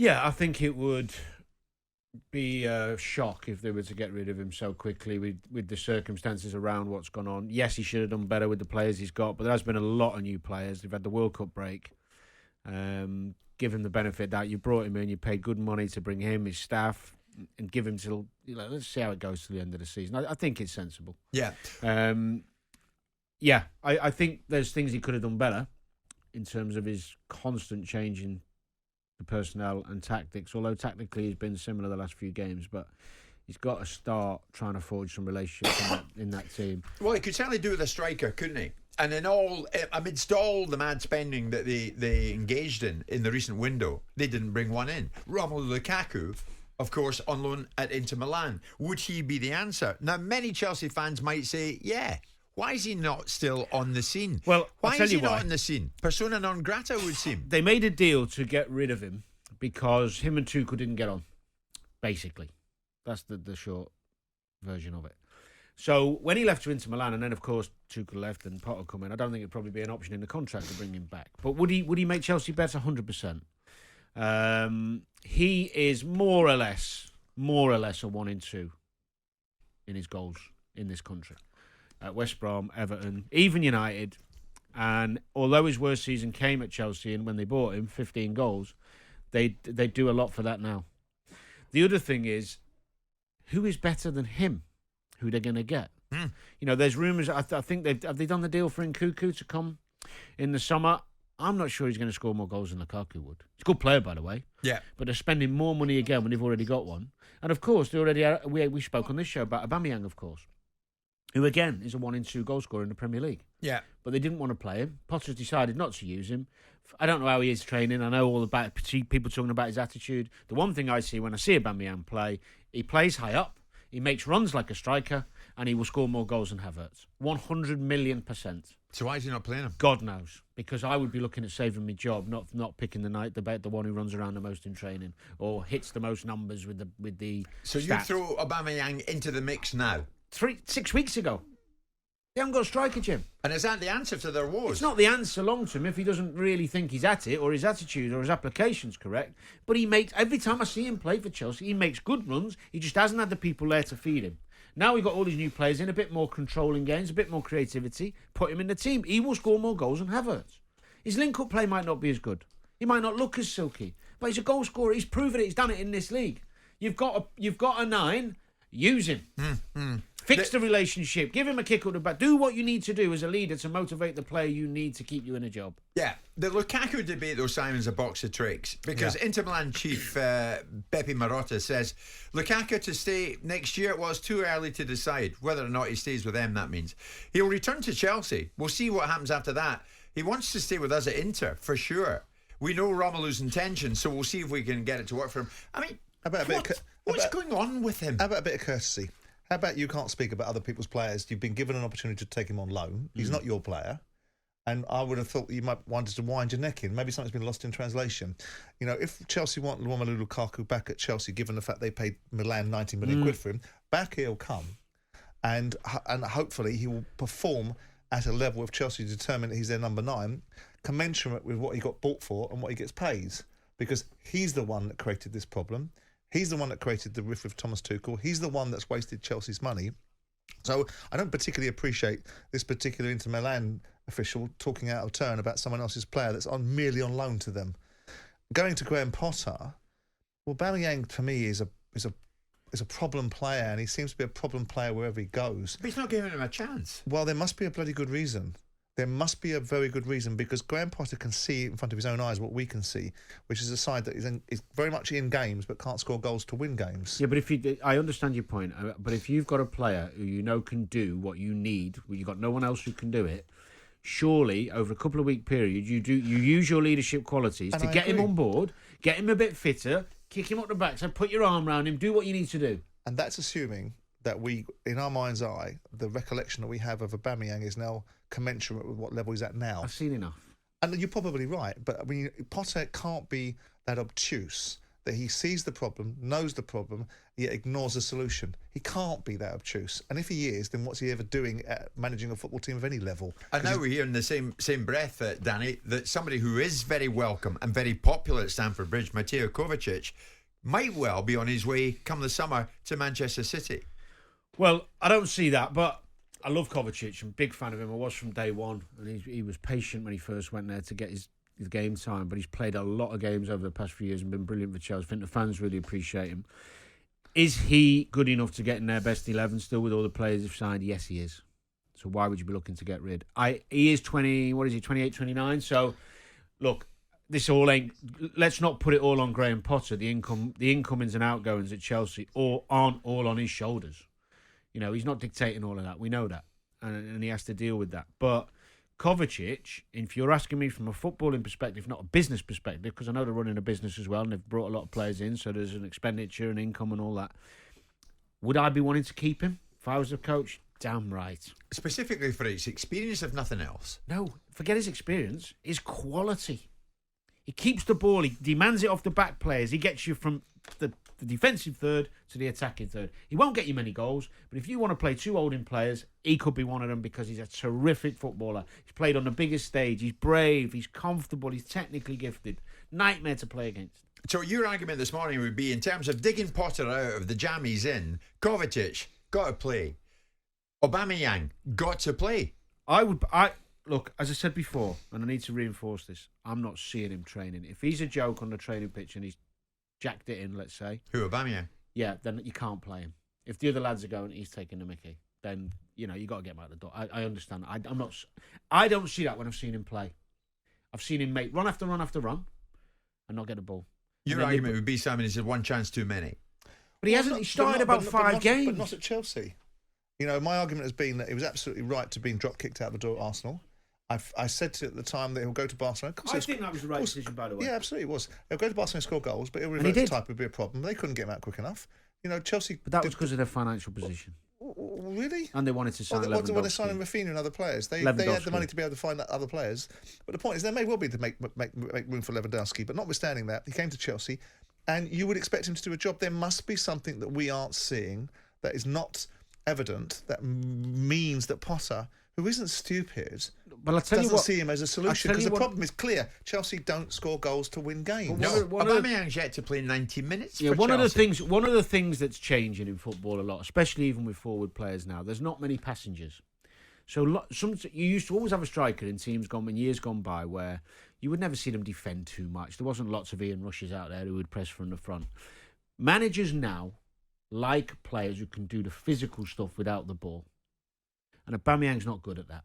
Yeah, I think it would be a shock if they were to get rid of him so quickly with the circumstances around what's gone on. Yes, he should have done better with the players he's got, but there has been a lot of new players. They've had the World Cup break. Give him the benefit that you brought him in, you paid good money to bring him, his staff, and give him till, let's see how it goes to the end of the season. I think it's sensible. Yeah. I think there's things he could have done better in terms of his constant change in the personnel and tactics, although tactically he's been similar the last few games, but he's got to start trying to forge some relationships in that team. Well, he could certainly do with a striker, couldn't he? And amidst all the mad spending that they engaged in the recent window, they didn't bring one in. Romelu Lukaku, of course, on loan at Inter Milan. Would he be the answer? Now, many Chelsea fans might say, yeah. Why is he not still on the scene? Well, why is he not on the scene? Persona non grata, would seem. They made a deal to get rid of him because him and Tuchel didn't get on, basically. That's the short version of it. So when he left to Inter Milan, and then, of course, Tuchel left and Potter come in, I don't think it'd probably be an option in the contract to bring him back. But would he make Chelsea better? 100%. He is more or less a 1 in 2 in his goals in this country. At West Brom, Everton, even United. And although his worst season came at Chelsea, and when they bought him, 15 goals, they do a lot for that now. The other thing is, who is better than him? Who they're going to get? There's rumours. I think have they done the deal for Nkunku to come in the summer? I'm not sure he's going to score more goals than Lukaku would. He's a good player, by the way. Yeah. But they're spending more money again when they've already got one. And of course, we spoke on this show about Aubameyang, of course, who again is a 1 in 2 goal scorer in the Premier League. Yeah. But they didn't want to play him. Potter's decided not to use him. I don't know how he is training. I know all about people talking about his attitude. The one thing I see when I see Aubameyang play, he plays high up, he makes runs like a striker, and he will score more goals than Havertz. 100,000,000%. So why is he not playing him? God knows. Because I would be looking at saving my job, not picking the one who runs around the most in training or hits the most numbers with the So stats. you throw Aubameyang into the mix now? 6 weeks ago. They haven't got a striker, Jim. And is that the answer to their woes? It's not the answer long term if he doesn't really think he's at it or his attitude or his application's correct. But every time I see him play for Chelsea, he makes good runs. He just hasn't had the people there to feed him. Now we've got all these new players in, a bit more controlling games, a bit more creativity. Put him in the team. He will score more goals than Havertz. His link-up play might not be as good. He might not look as silky. But he's a goal scorer. He's proven it. He's done it in this league. You've got a 9. Use him. Fix the relationship. Give him a kick up the back. Do what you need to do as a leader to motivate the player you need to keep you in a job. Yeah. The Lukaku debate, though, Simon's a box of tricks. Because Inter Milan chief Beppe Marotta says Lukaku to stay next year, well, it's too early to decide whether or not he stays with them, that means. He'll return to Chelsea. We'll see what happens after that. He wants to stay with us at Inter, for sure. We know Romelu's intentions, so we'll see if we can get it to work for him. I mean, what's going on with him? How about a bit of courtesy? How about you can't speak about other people's players? You've been given an opportunity to take him on loan. He's not your player. And I would have thought that you might want to wind your neck in. Maybe something's been lost in translation. If Chelsea want Romelu Lukaku back at Chelsea, given the fact they paid Milan 90 million quid for him, back he'll come. And hopefully he will perform at a level if Chelsea determine that he's their number 9, commensurate with what he got bought for and what he gets paid. Because he's the one that created this problem. He's the one that created the rift with Thomas Tuchel. He's the one that's wasted Chelsea's money. So I don't particularly appreciate this particular Inter Milan official talking out of turn about someone else's player that's merely on loan to them. Going to Graham Potter, well, Aubameyang to me is a problem player, and he seems to be a problem player wherever he goes. But he's not giving him a chance. Well, there must be a bloody good reason. There must be a very good reason, because Graham Potter can see in front of his own eyes what we can see, which is a side that is very much in games but can't score goals to win games. Yeah, but I understand your point, but if you've got a player who can do what you need, you've got no one else who can do it, surely over a couple of week period you use your leadership qualities to get him on board, get him a bit fitter, kick him up the backside, put your arm around him, do what you need to do. And that's assuming that we, in our mind's eye, the recollection that we have of Aubameyang is now commensurate with what level he's at now. I've seen enough. And you're probably right, but I mean, Potter can't be that obtuse that he sees the problem, knows the problem, yet ignores the solution. He can't be that obtuse. And if he is, then what's he ever doing at managing a football team of any level? And now we hear in the same breath, Danny, that somebody who is very welcome and very popular at Stamford Bridge, Mateo Kovacic, might well be on his way come the summer to Manchester City. Well, I don't see that, but I love Kovacic. I'm a big fan of him. I was from day one, and he was patient when he first went there to get his game time, but he's played a lot of games over the past few years and been brilliant for Chelsea. I think the fans really appreciate him. Is he good enough to get in their best 11 still with all the players they've signed? Yes, he is. So why would you be looking to get rid? He is 28, 29. So, look, this all ain't... Let's not put it all on Graham Potter. The incomings and outgoings at Chelsea aren't all on his shoulders. You know, he's not dictating all of that. We know that. And he has to deal with that. But Kovacic, if you're asking me from a footballing perspective, not a business perspective, because I know they're running a business as well and they've brought a lot of players in, so there's an expenditure and income and all that. Would I be wanting to keep him if I was a coach? Damn right. Specifically for his experience, if nothing else. No, forget his experience. His quality. He keeps the ball. He demands it off the back players. He gets you from the defensive third to the attacking third. He won't get you many goals, but if you want to play two holding players, he could be one of them because he's a terrific footballer. He's played on the biggest stage. He's brave. He's comfortable. He's technically gifted. Nightmare to play against. So your argument this morning would be, in terms of digging Potter out of the jam he's in, Kovacic got to play. Aubameyang got to play. Look, as I said before, and I need to reinforce this, I'm not seeing him training. If he's a joke on the training pitch and he's jacked it in, let's say. Who, Aubameyang? Yeah, then you can't play him. If the other lads are going, he's taking the mickey. Then you got to get him out the door. I understand. I don't see that when I've seen him play. I've seen him make run after run after run, and not get the ball. Your argument would be, Simon, he said one chance too many. But he hasn't. He started about 5 games, but not at Chelsea. You know, my argument has been that he was absolutely right to being drop kicked out the door at Arsenal. I said at the time that he'll go to Barcelona. I think that was the right decision, by the way. Yeah, absolutely it was. He'll go to Barcelona and score goals, but he'll revert to type would be a problem. They couldn't get him out quick enough. You know, Chelsea... But that was because of their financial position. Really? And they wanted to sign Lewandowski. They wanted to sign Rafinha and other players. They had the money to be able to find other players. But the point is, there may well be to make room for Lewandowski. But notwithstanding that, he came to Chelsea, and you would expect him to do a job. There must be something that we aren't seeing that is not evident, that means that Potter, who isn't stupid, doesn't see him as a solution, because the problem is clear. Chelsea don't score goals to win games. No, Aubameyang's yet to play 90 minutes. Yeah, one of the things that's changing in football a lot, especially even with forward players now, there's not many passengers. So you used to always have a striker in teams in years gone by where you would never see them defend too much. There wasn't lots of Ian Rushes out there who would press from the front. Managers now like players who can do the physical stuff without the ball. And Aubameyang's not good at that.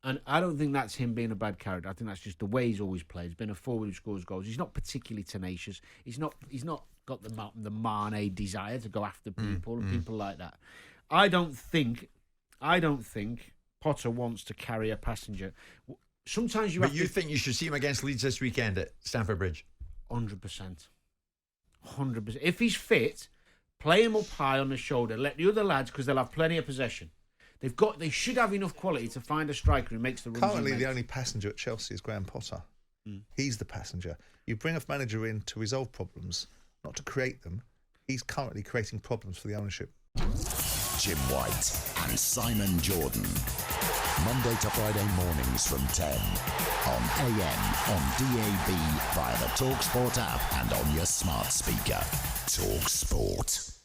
And I don't think that's him being a bad character. I think that's just the way he's always played. He's been a forward who scores goals. He's not particularly tenacious. He's not got the Mane desire to go after people and people like that. I don't think Potter wants to carry a passenger. Sometimes you think you should see him against Leeds this weekend at Stamford Bridge? 100%. If he's fit, play him up high on the shoulder. Let the other lads, because they'll have plenty of possession. They should have enough quality to find a striker who makes the runs. Currently, the only passenger at Chelsea is Graham Potter. He's the passenger. You bring a manager in to resolve problems, not to create them. He's currently creating problems for the ownership. Jim White and Simon Jordan. Monday to Friday mornings from 10 on AM, on DAB, via the talkSPORT app and on your smart speaker. talkSPORT.